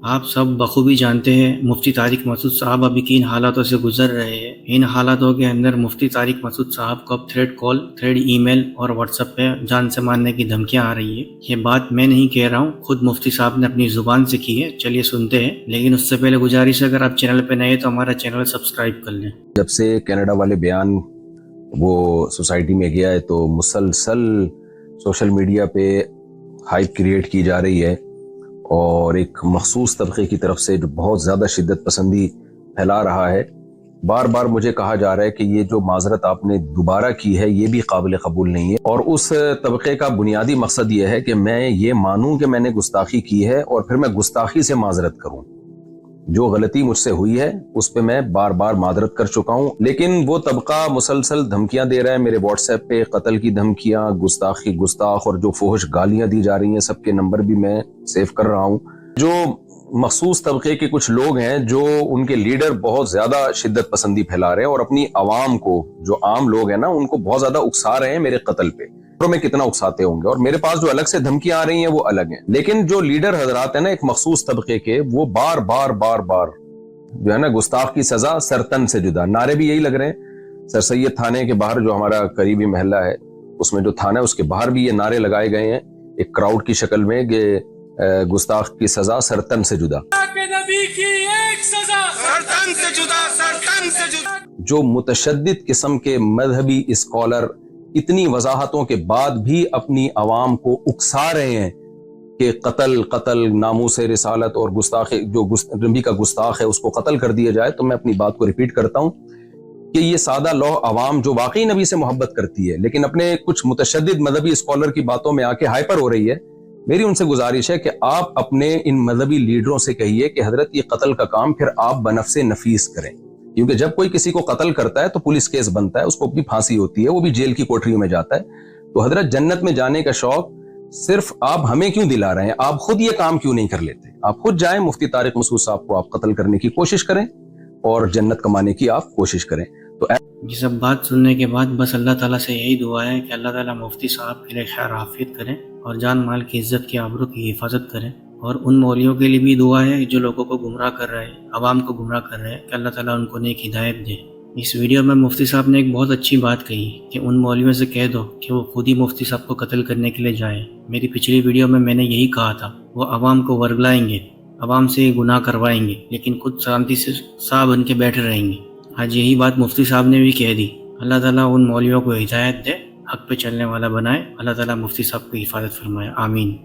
آپ سب بخوبی جانتے ہیں مفتی طارق مسعود صاحب ابھی کن حالاتوں سے گزر رہے ہیں۔ ان حالاتوں کے اندر مفتی طارق مسعود صاحب کو اب تھریڈ کال، تھریڈ ای میل اور واٹس ایپ پہ جان سے مارنے کی دھمکیاں آ رہی ہیں۔ یہ بات میں نہیں کہہ رہا ہوں، خود مفتی صاحب نے اپنی زبان سے کی ہے۔ چلیے سنتے ہیں، لیکن اس سے پہلے گزارش ہے اگر آپ چینل پہ نئے تو ہمارا چینل سبسکرائب کر لیں۔ جب سے کینیڈا والے بیان وہ سوسائٹی میں گیا ہے تو مسلسل سوشل میڈیا پہ ہائپ کریٹ کی جا رہی ہے، اور ایک مخصوص طبقے کی طرف سے جو بہت زیادہ شدت پسندی پھیلا رہا ہے۔ بار بار مجھے کہا جا رہا ہے کہ یہ جو معذرت آپ نے دوبارہ کی ہے یہ بھی قابل قبول نہیں ہے، اور اس طبقے کا بنیادی مقصد یہ ہے کہ میں یہ مانوں کہ میں نے گستاخی کی ہے اور پھر میں گستاخی سے معذرت کروں۔ جو غلطی مجھ سے ہوئی ہے اس پہ میں بار بار معذرت کر چکا ہوں، لیکن وہ طبقہ مسلسل دھمکیاں دے رہا ہے میرے واٹس ایپ پہ، قتل کی دھمکیاں، گستاخ اور جو فحش گالیاں دی جا رہی ہیں، سب کے نمبر بھی میں سیو کر رہا ہوں۔ جو مخصوص طبقے کے کچھ لوگ ہیں جو ان کے لیڈر بہت زیادہ شدت پسندی پھیلا رہے ہیں اور اپنی عوام کو، جو عام لوگ ہیں نا، ان کو بہت زیادہ اکسا رہے ہیں میرے قتل پہ، میں کتنا اکساتے ہوں گے، اور میرے پاس جو الگ سے دھمکیاں آ رہی ہیں وہ الگ ہیں۔ لیکن جو لیڈر حضرات ہیں نا ایک مخصوص طبقے کے، وہ بار بار جو ہے نا گستاخ کی سزا سرتن سے جدا، نعرے بھی یہی لگ رہے ہیں۔ سر سید تھانے کے باہر جو ہمارا قریبی محلہ ہے اس میں جو تھانہ ہے اس کے باہر بھی یہ نعرے لگائے گئے ہیں ایک کراؤڈ کی شکل میں کہ گستاخ کی سزا سرتن سے جدا، نبی کی ایک سزا سرتن سے جدا، سرتن سے جدا۔ جو متشدد قسم کے مذہبی اسکالر اتنی وضاحتوں کے بعد بھی اپنی عوام کو اکسا رہے ہیں کہ قتل ناموس رسالت اور گستاخ، جو نبی کا گستاخ ہے اس کو قتل کر دیا جائے، تو میں اپنی بات کو ریپیٹ کرتا ہوں کہ یہ سادہ لوح عوام جو واقعی نبی سے محبت کرتی ہے لیکن اپنے کچھ متشدد مذہبی اسکالر کی باتوں میں آ کے ہائپر ہو رہی ہے، میری ان سے گزارش ہے کہ آپ اپنے ان مذہبی لیڈروں سے کہیے کہ حضرت یہ قتل کا کام پھر آپ بنفس نفیس کریں، کیونکہ جب کوئی کسی کو قتل کرتا ہے تو پولیس کیس بنتا ہے، اس کو بھی پھانسی ہوتی ہے، وہ بھی جیل کی کوٹریوں میں جاتا ہے۔ تو حضرت جنت میں جانے کا شوق صرف آپ ہمیں کیوں دلا رہے ہیں؟ آپ خود یہ کام کیوں نہیں کر لیتے؟ آپ خود جائیں، مفتی طارق مسعود صاحب کو آپ قتل کرنے کی کوشش کریں اور جنت کمانے کی آپ کوشش کریں۔ تو یہ سب بات سننے کے بعد بس اللہ تعالیٰ سے یہی دعا ہے کہ اللہ تعالیٰ مفتی صاحب کے لیے خیر عافیت کریں اور جان مال کی عزت کی آبرو کی حفاظت کریں، اور ان مولویوں کے لیے بھی دعا ہے جو لوگوں کو گمراہ کر رہے ہیں، عوام کو گمراہ کر رہے ہیں، کہ اللہ تعالیٰ ان کو نیک ہدایت دے۔ اس ویڈیو میں مفتی صاحب نے ایک بہت اچھی بات کہی کہ ان مولویوں سے کہہ دو کہ وہ خود ہی مفتی صاحب کو قتل کرنے کے لیے جائیں۔ میری پچھلی ویڈیو میں نے یہی کہا تھا، وہ عوام کو ورگلائیں گے، عوام سے گناہ کروائیں گے، لیکن خود شانتی سے صاحب بن کے بیٹھے رہیں گے۔ آج یہی بات مفتی صاحب نے بھی کہہ دی۔ اللہ تعالیٰ ان مولویوں کو ہدایت دے، حق پہ چلنے والا بنائے۔ اللہ تعالیٰ مفتی صاحب کو حفاظت فرمائے، آمین۔